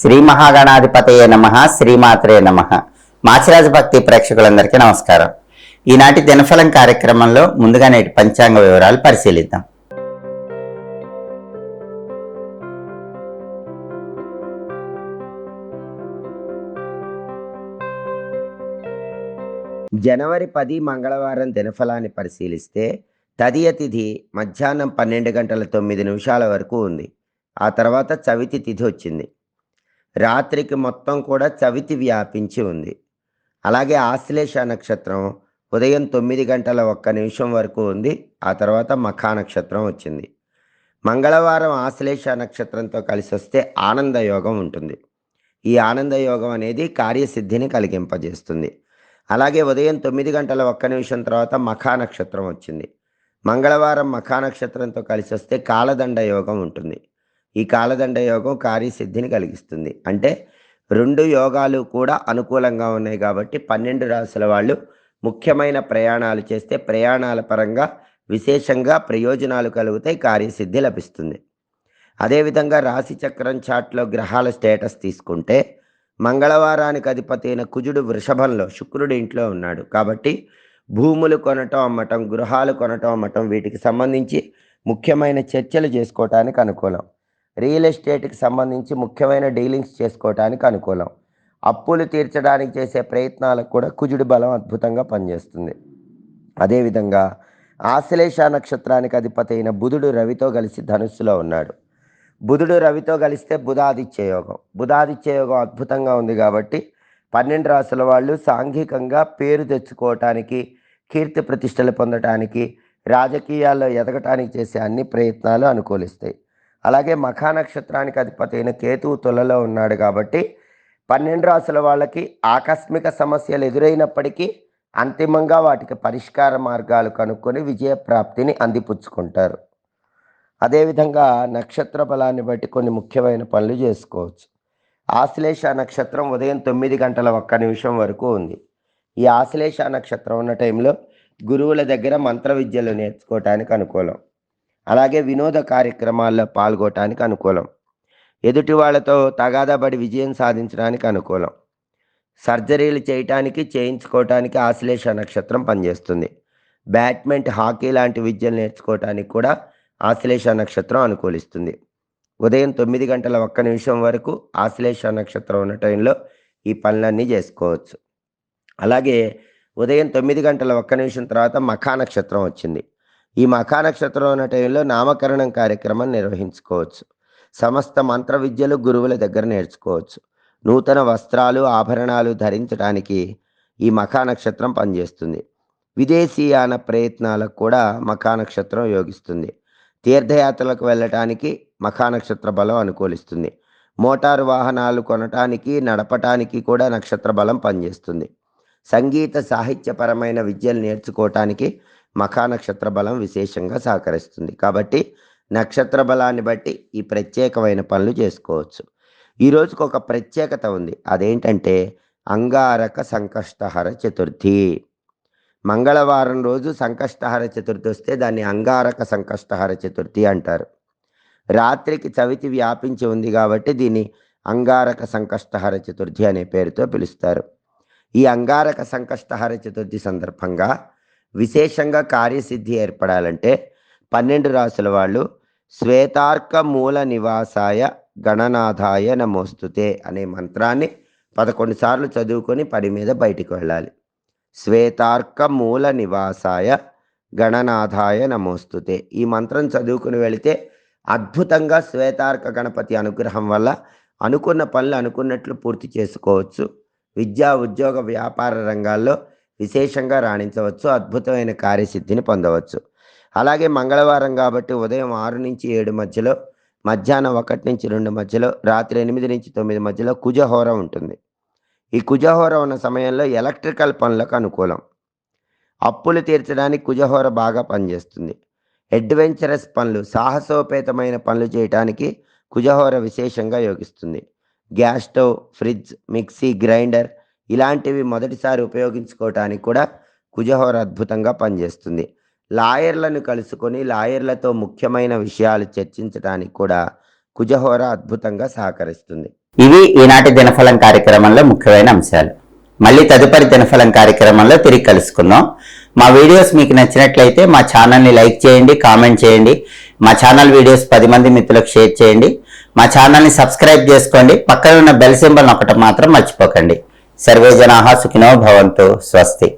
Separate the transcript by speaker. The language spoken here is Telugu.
Speaker 1: శ్రీ మహాగణాధిపతయే నమః. శ్రీమాత్రే నమః. మాచిరాజు భక్తి ప్రేక్షకులందరికీ నమస్కారం. ఈనాటి దినఫలం కార్యక్రమంలో ముందుగా నేటి పంచాంగ వివరాలు పరిశీలిద్దాం. జనవరి 10 మంగళవారం దినఫలాన్ని పరిశీలిస్తే తదియ తిథి మధ్యాహ్నం 12 గంటల 9 నిమిషాల వరకు ఉంది. ఆ తర్వాత చవితి తిథి వచ్చింది. రాత్రికి మొత్తం కూడా చవితి వ్యాపించి ఉంది. అలాగే ఆశ్లేష నక్షత్రం ఉదయం 9 గంటల 1 నిమిషం వరకు ఉంది. ఆ తర్వాత మఖా నక్షత్రం వచ్చింది. మంగళవారం ఆశ్లేష నక్షత్రంతో కలిసి వస్తే ఆనంద యోగం ఉంటుంది. ఈ ఆనంద యోగం అనేది కార్యసిద్ధిని కలిగింపజేస్తుంది. అలాగే ఉదయం 9 గంటల 1 నిమిషం తర్వాత మఖా నక్షత్రం వచ్చింది. మంగళవారం మఖా నక్షత్రంతో కలిసి వస్తే కాలదండ యోగం ఉంటుంది. ఈ కాలదండ యోగం కార్యసిద్ధిని కలిగిస్తుంది. అంటే 2 యోగాలు కూడా అనుకూలంగా ఉన్నాయి కాబట్టి 12 రాశుల వాళ్ళు ముఖ్యమైన ప్రయాణాలు చేస్తే ప్రయాణాల పరంగా విశేషంగా ప్రయోజనాలు కలుగుతాయి, కార్యసిద్ధి లభిస్తుంది. అదేవిధంగా రాశి చక్రం చాట్లో గ్రహాల స్టేటస్ తీసుకుంటే మంగళవారానికి అధిపతి అయిన కుజుడు వృషభంలో, శుక్రుడు ఇంట్లో ఉన్నాడు. కాబట్టి భూములు కొనటం అమ్మటం, గృహాలు కొనటం అమ్మటం, వీటికి సంబంధించి ముఖ్యమైన చర్చలు చేసుకోవటానికి అనుకూలం. రియల్ ఎస్టేట్కి సంబంధించి ముఖ్యమైన డీలింగ్స్ చేసుకోవటానికి అనుకూలం. అప్పులు తీర్చడానికి చేసే ప్రయత్నాలకు కూడా కుజుడి బలం అద్భుతంగా పనిచేస్తుంది. అదేవిధంగా ఆశ్లేష నక్షత్రానికి అధిపతి అయిన బుధుడు రవితో కలిసి ధనుస్సులో ఉన్నాడు. బుధుడు రవితో కలిస్తే బుధాదిత్య యోగం. బుధాదిత్య యోగం అద్భుతంగా ఉంది కాబట్టి 12 రాశుల వాళ్ళు సాంఘికంగా పేరు తెచ్చుకోవటానికి, కీర్తి ప్రతిష్టలు పొందటానికి, రాజకీయాల్లో ఎదగటానికి చేసే అన్ని ప్రయత్నాలు అనుకూలిస్తాయి. అలాగే మఖా నక్షత్రానికి అధిపతి అయిన కేతువు తులలో ఉన్నాడు కాబట్టి 12 రాశుల వాళ్ళకి ఆకస్మిక సమస్యలు ఎదురైనప్పటికీ అంతిమంగా వాటికి పరిష్కార మార్గాలు కనుక్కొని విజయప్రాప్తిని అందిపుచ్చుకుంటారు. అదేవిధంగా నక్షత్ర బలాన్ని బట్టి కొన్ని ముఖ్యమైన పనులు చేసుకోవచ్చు. ఆశ్లేష నక్షత్రం ఉదయం 9 గంటల 1 నిమిషం వరకు ఉంది. ఈ ఆశ్లేష నక్షత్రం ఉన్న టైంలో గురువుల దగ్గర మంత్ర విద్యలు నేర్చుకోవటానికి అనుకూలం. అలాగే వినోద కార్యక్రమాల్లో పాల్గొనటానికి అనుకూలం. ఎదుటి వాళ్ళతో తగాదాపడి విజయం సాధించడానికి అనుకూలం. సర్జరీలు చేయటానికి, చేయించుకోవటానికి ఆశ్లేష నక్షత్రం పనిచేస్తుంది. బ్యాడ్మింటన్, హాకీ లాంటి విద్యలు నేర్చుకోవటానికి కూడా ఆశ్లేష నక్షత్రం అనుకూలిస్తుంది. ఉదయం 9 గంటల 1 నిమిషం వరకు ఆశ్లేష నక్షత్రం ఉన్న టైంలో ఈ పనులన్నీ చేసుకోవచ్చు. అలాగే ఉదయం 9 గంటల 1 నిమిషం తర్వాత మఖా నక్షత్రం వచ్చింది. ఈ మఖా నక్షత్రం ఉన్న టైంలో నామకరణం కార్యక్రమం నిర్వహించుకోవచ్చు. సమస్త మంత్ర విద్యలు గురువుల దగ్గర నేర్చుకోవచ్చు. నూతన వస్త్రాలు, ఆభరణాలు ధరించడానికి ఈ మఖా నక్షత్రం పనిచేస్తుంది. విదేశీయాన ప్రయత్నాలకు కూడా మఖా నక్షత్రం యోగిస్తుంది. తీర్థయాత్రలకు వెళ్ళటానికి మఖా నక్షత్ర బలం అనుకూలిస్తుంది. మోటారు వాహనాలు కొనటానికి, నడపటానికి కూడా నక్షత్ర బలం పనిచేస్తుంది. సంగీత సాహిత్యపరమైన విద్యలు నేర్చుకోవటానికి మఖా నక్షత్ర బలం విశేషంగా సహకరిస్తుంది. కాబట్టి నక్షత్ర బలాన్ని బట్టి ఈ ప్రత్యేకమైన పనులు చేసుకోవచ్చు. ఈ రోజుకు ఒక ప్రత్యేకత ఉంది. అదేంటంటే అంగారక సంకష్టహర చతుర్థి. మంగళవారం రోజు సంకష్టహర చతుర్థి వస్తే దాన్ని అంగారక సంకష్టహర చతుర్థి అంటారు. రాత్రికి చవితి వ్యాపించి ఉంది కాబట్టి దీన్ని అంగారక సంకష్టహర చతుర్థి అనే పేరుతో పిలుస్తారు. ఈ అంగారక సంకష్టహర చతుర్థి సందర్భంగా విశేషంగా కార్యసిద్ధి ఏర్పడాలంటే 12 రాశుల వాళ్ళు శ్వేతార్క మూల నివాసాయ గణనాథాయ నమోస్తుతే అనే మంత్రాన్ని 11 సార్లు చదువుకొని పని మీద బయటికి వెళ్ళాలి. శ్వేతార్క మూల నివాసాయ గణనాథాయ నమోస్తుతే ఈ మంత్రం చదువుకుని వెళితే అద్భుతంగా శ్వేతార్క గణపతి అనుగ్రహం వల్ల అనుకున్న పనులు అనుకున్నట్లు పూర్తి చేసుకోవచ్చు. విద్యా, ఉద్యోగ, వ్యాపార రంగాల్లో విశేషంగా రాణించవచ్చు. అద్భుతమైన కార్యసిద్ధిని పొందవచ్చు. అలాగే మంగళవారం కాబట్టి ఉదయం 6 నుంచి 7 మధ్యలో, మధ్యాహ్నం 1 నుంచి 2 మధ్యలో, రాత్రి 8 నుంచి 9 మధ్యలో కుజహోర ఉంటుంది. ఈ కుజహోర ఉన్న సమయంలో ఎలక్ట్రికల్ పనులకు అనుకూలం. అప్పులు తీర్చడానికి కుజహోర బాగా పనిచేస్తుంది. అడ్వెంచరస్ పనులు, సాహసోపేతమైన పనులు చేయడానికి కుజహోర విశేషంగా యోగిస్తుంది. Gas stove, fridge, mixie, grinder ఇలాంటివి మొదటిసారి ఉపయోగించుకోవటానికి కూడా కుజహోర అద్భుతంగా పనిచేస్తుంది. లాయర్లను కలుసుకొని లాయర్లతో ముఖ్యమైన విషయాలు చర్చించడానికి కూడా కుజహోర అద్భుతంగా సహకరిస్తుంది.
Speaker 2: ఇవి ఈనాటి దినఫలం కార్యక్రమంలో ముఖ్యమైన అంశాలు. మళ్ళీ తదుపరి దినఫలం కార్యక్రమంలో తిరిగి కలుసుకుందాం. మా వీడియోస్ మీకు నచ్చినట్లయితే మా ఛానల్ని లైక్ చేయండి, కామెంట్ చేయండి. మా ఛానల్ వీడియోస్ 10 మంది మిత్రులకు షేర్ చేయండి. మా ఛానల్ని సబ్స్క్రైబ్ చేసుకోండి. పక్కన ఉన్న బెల్ సింబల్ నొక్కటం మాత్రం మర్చిపోకండి. సర్వే జనాః సుఖినో భవంతు. స్వస్తి.